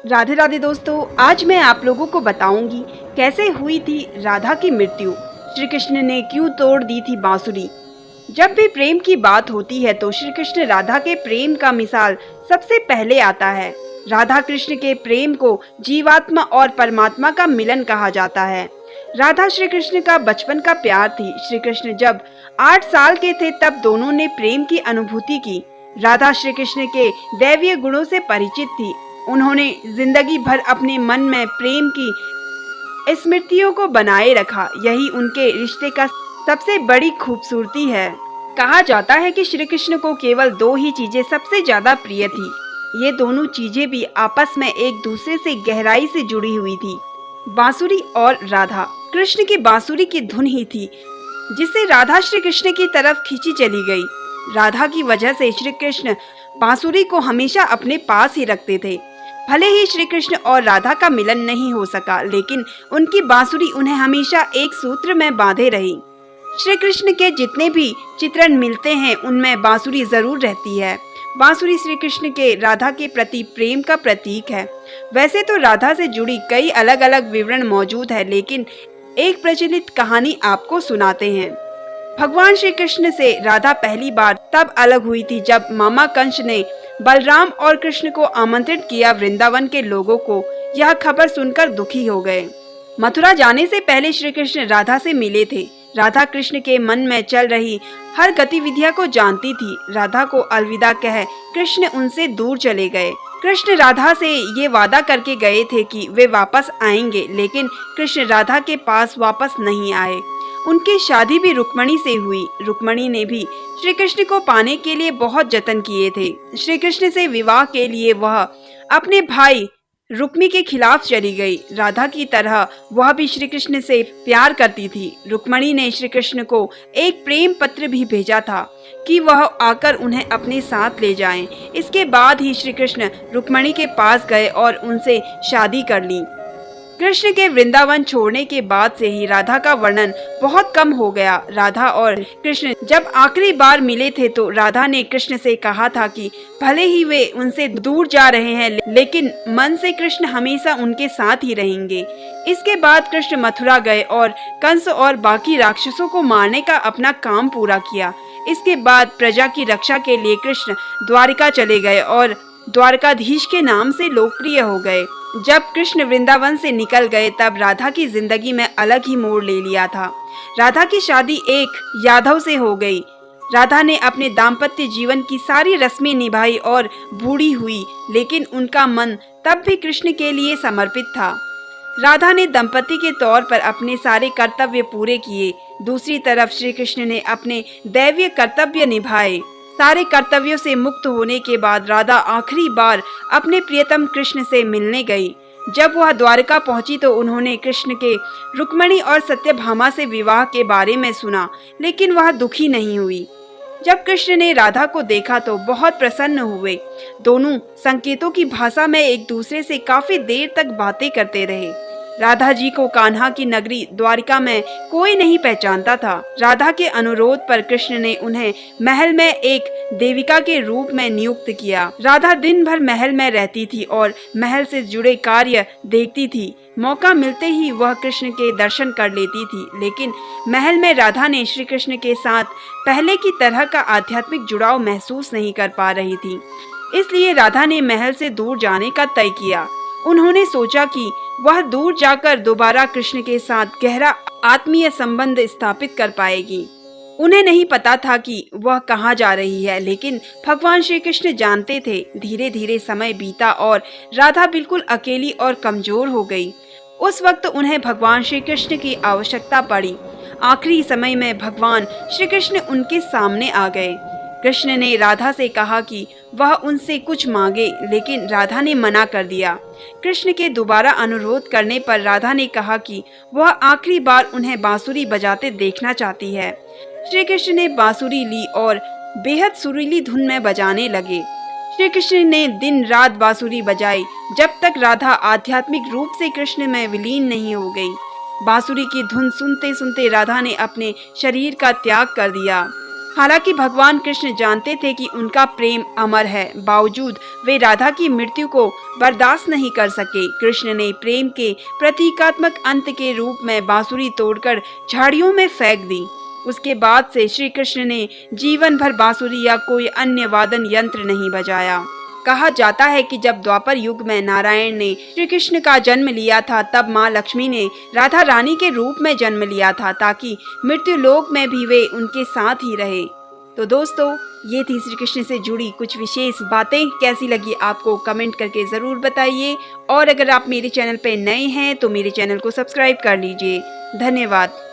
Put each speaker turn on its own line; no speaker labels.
राधे राधे दोस्तों, आज मैं आप लोगों को बताऊंगी कैसे हुई थी राधा की मृत्यु। श्री कृष्ण ने क्यों तोड़ दी थी बांसुरी। जब भी प्रेम की बात होती है तो श्री कृष्ण राधा के प्रेम का मिसाल सबसे पहले आता है। राधा कृष्ण के प्रेम को जीवात्मा और परमात्मा का मिलन कहा जाता है। राधा श्री कृष्ण का बचपन का प्यार थी। श्री कृष्ण जब 8 साल के थे तब दोनों ने प्रेम की अनुभूति की। राधा श्री कृष्ण के दैवीय गुणों से परिचित थी। उन्होंने जिंदगी भर अपने मन में प्रेम की स्मृतियों को बनाए रखा। यही उनके रिश्ते का सबसे बड़ी खूबसूरती है। कहा जाता है कि श्री कृष्ण को केवल 2 ही चीजें सबसे ज्यादा प्रिय थी। ये दोनों चीजें भी आपस में एक दूसरे से गहराई से जुड़ी हुई थी, बांसुरी और राधा। कृष्ण की बांसुरी की धुन ही थी जिससे राधा श्री कृष्ण की तरफ खींची चली गई। राधा की वजह से श्री कृष्ण बांसुरी को हमेशा अपने पास ही रखते थे। भले ही श्री कृष्ण और राधा का मिलन नहीं हो सका, लेकिन उनकी बांसुरी उन्हें हमेशा एक सूत्र में बांधे रही। श्री कृष्ण के जितने भी चित्रण मिलते हैं उनमें बांसुरी जरूर रहती है। बांसुरी श्री कृष्ण के राधा के प्रति प्रेम का प्रतीक है। वैसे तो राधा से जुड़ी कई अलग अलग विवरण मौजूद है, लेकिन एक प्रचलित कहानी आपको सुनाते हैं। भगवान श्री कृष्ण से राधा पहली बार तब अलग हुई थी जब मामा कंस ने बलराम और कृष्ण को आमंत्रित किया। वृंदावन के लोगों को यह खबर सुनकर दुखी हो गए। मथुरा जाने से पहले श्री कृष्ण राधा से मिले थे। राधा कृष्ण के मन में चल रही हर गतिविधियों को जानती थी। राधा को अलविदा कह कृष्ण उनसे दूर चले गए। कृष्ण राधा से ये वादा करके गए थे कि वे वापस आएंगे, लेकिन कृष्ण राधा के पास वापस नहीं आए। उनकी शादी भी रुक्मणी से हुई। रुक्मणी ने भी श्री कृष्ण को पाने के लिए बहुत जतन किए थे। श्री कृष्ण से विवाह के लिए वह अपने भाई रुक्मी के खिलाफ चली गई। राधा की तरह वह भी श्री कृष्ण से प्यार करती थी। रुक्मणी ने श्री कृष्ण को एक प्रेम पत्र भी भेजा था कि वह आकर उन्हें अपने साथ ले जाएं। इसके बाद ही श्री कृष्ण रुक्मणी के पास गए और उनसे शादी कर ली। कृष्ण के वृंदावन छोड़ने के बाद से ही राधा का वर्णन बहुत कम हो गया। राधा और कृष्ण जब आखिरी बार मिले थे तो राधा ने कृष्ण से कहा था कि भले ही वे उनसे दूर जा रहे हैं, लेकिन मन से कृष्ण हमेशा उनके साथ ही रहेंगे। इसके बाद कृष्ण मथुरा गए और कंस और बाकी राक्षसों को मारने का अपना काम पूरा किया। इसके बाद प्रजा की रक्षा के लिए कृष्ण द्वारिका चले गए और द्वारकाधीश के नाम से लोकप्रिय हो गए। जब कृष्ण वृंदावन से निकल गए तब राधा की जिंदगी में अलग ही मोड़ ले लिया था। राधा की शादी एक यादव से हो गई। राधा ने अपने दाम्पत्य जीवन की सारी रस्में निभाई और बूढ़ी हुई, लेकिन उनका मन तब भी कृष्ण के लिए समर्पित था। राधा ने दंपति के तौर पर अपने सारे कर्तव्य पूरे किए। दूसरी तरफ श्री कृष्ण ने अपने दैवीय कर्तव्य निभाए। सारे कर्तव्यों से मुक्त होने के बाद राधा आखिरी बार अपने प्रियतम कृष्ण से मिलने गई। जब वह द्वारका पहुंची तो उन्होंने कृष्ण के रुक्मणी और सत्यभामा से विवाह के बारे में सुना, लेकिन वह दुखी नहीं हुई। जब कृष्ण ने राधा को देखा तो बहुत प्रसन्न हुए। दोनों संकेतों की भाषा में एक दूसरे से काफी देर तक बातें करते रहे। राधा जी को कान्हा की नगरी द्वारिका में कोई नहीं पहचानता था। राधा के अनुरोध पर कृष्ण ने उन्हें महल में एक देविका के रूप में नियुक्त किया। राधा दिन भर महल में रहती थी और महल से जुड़े कार्य देखती थी। मौका मिलते ही वह कृष्ण के दर्शन कर लेती थी, लेकिन महल में राधा ने श्री कृष्ण के साथ पहले की तरह का आध्यात्मिक जुड़ाव महसूस नहीं कर पा रही थी। इसलिए राधा ने महल से दूर जाने का तय किया। उन्होंने सोचा कि वह दूर जाकर दोबारा कृष्ण के साथ गहरा आत्मीय संबंध स्थापित कर पाएगी। उन्हें नहीं पता था कि वह कहाँ जा रही है, लेकिन भगवान श्री कृष्ण जानते थे। धीरे धीरे समय बीता और राधा बिल्कुल अकेली और कमजोर हो गई। उस वक्त उन्हें भगवान श्री कृष्ण की आवश्यकता पड़ी। आखिरी समय में भगवान श्री कृष्ण उनके सामने आ गए। कृष्ण ने राधा से कहा कि वह उनसे कुछ मांगे, लेकिन राधा ने मना कर दिया। कृष्ण के दोबारा अनुरोध करने पर राधा ने कहा कि वह आखिरी बार उन्हें बांसुरी बजाते देखना चाहती है। श्री कृष्ण ने बांसुरी ली और बेहद सुरीली धुन में बजाने लगे। श्री कृष्ण ने दिन रात बांसुरी बजाई जब तक राधा आध्यात्मिक रूप से कृष्ण में विलीन नहीं हो गई। बांसुरी की धुन सुनते सुनते राधा ने अपने शरीर का त्याग कर दिया। हालांकि भगवान कृष्ण जानते थे कि उनका प्रेम अमर है, बावजूद वे राधा की मृत्यु को बर्दाश्त नहीं कर सके। कृष्ण ने प्रेम के प्रतीकात्मक अंत के रूप में बांसुरी तोड़कर झाड़ियों में फेंक दी। उसके बाद से श्री कृष्ण ने जीवन भर बांसुरी या कोई अन्य वादन यंत्र नहीं बजाया। कहा जाता है कि जब द्वापर युग में नारायण ने श्री कृष्ण का जन्म लिया था, तब माँ लक्ष्मी ने राधा रानी के रूप में जन्म लिया था, ताकि मृत्यु लोक में भी वे उनके साथ ही रहे। तो दोस्तों, ये थी श्री कृष्ण से जुड़ी कुछ विशेष बातें। कैसी लगी आपको कमेंट करके ज़रूर बताइए, और अगर आप मेरे चैनल पर नए हैं तो मेरे चैनल को सब्सक्राइब कर लीजिए। धन्यवाद।